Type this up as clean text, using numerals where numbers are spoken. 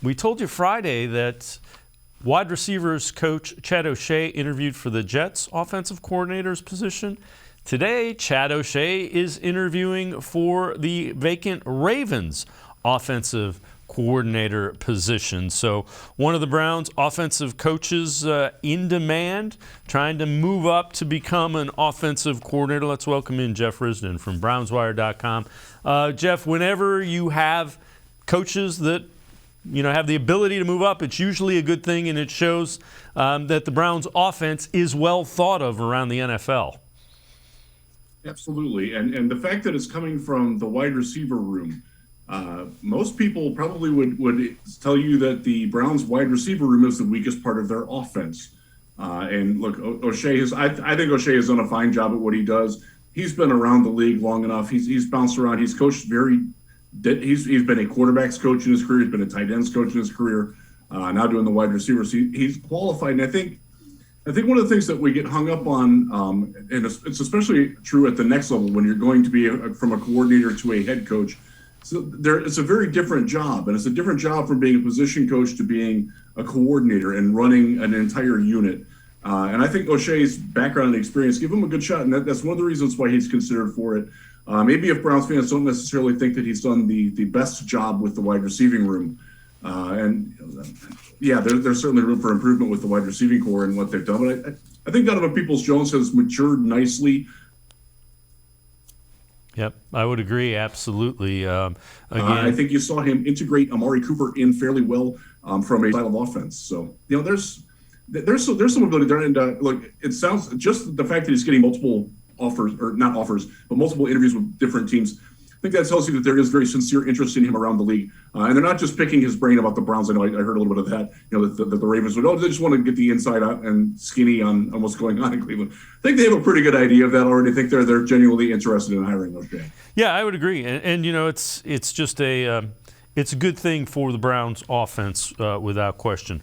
We told you Friday that wide receivers coach Chad O'Shea interviewed for the Jets offensive coordinator's position. Today, Chad O'Shea is interviewing for the vacant Ravens offensive coordinator position. So one of the Browns' offensive coaches in demand, trying to move up to become an offensive coordinator. Let's welcome in Jeff Risdon from BrownsWire.com. Jeff, whenever you have coaches that have the ability to move up, it's usually a good thing, and it shows that the Browns' offense is well thought of around the NFL. Absolutely, and the fact that it's coming from the wide receiver room, most people probably would tell you that the Browns' wide receiver room is the weakest part of their offense. And look, O'Shea I think O'Shea has done a fine job at what he does. He's been around the league long enough. He's bounced around. He's coached he's been a quarterback's coach in his career. He's been a tight ends coach in his career. Now doing the wide receivers. He's qualified, and I think one of the things that we get hung up on, and it's especially true at the next level when you're going to be from a coordinator to a head coach. So it's a very different job, and it's a different job from being a position coach to being a coordinator and running an entire unit. And I think O'Shea's background and experience give him a good shot, and that's one of the reasons why he's considered for it. Maybe if Browns fans don't necessarily think that he's done the best job with the wide receiving room, there's certainly room for improvement with the wide receiving core and what they've done. But I think Donovan Peoples-Jones has matured nicely. Yep, I would agree, absolutely. Again, I think you saw him integrate Amari Cooper in fairly well from a style of offense. So there's some ability there. And look, it sounds just the fact that he's getting multiple offers, or not offers, but multiple interviews with different teams. I think that tells you that there is very sincere interest in him around the league. And they're not just picking his brain about the Browns. I know I heard a little bit of that, that the Ravens would, they just want to get the inside out and skinny on what's going on in Cleveland. I think they have a pretty good idea of that already. I think they're genuinely interested in hiring those guys. Yeah, I would agree. And it's just it's a good thing for the Browns offense without question.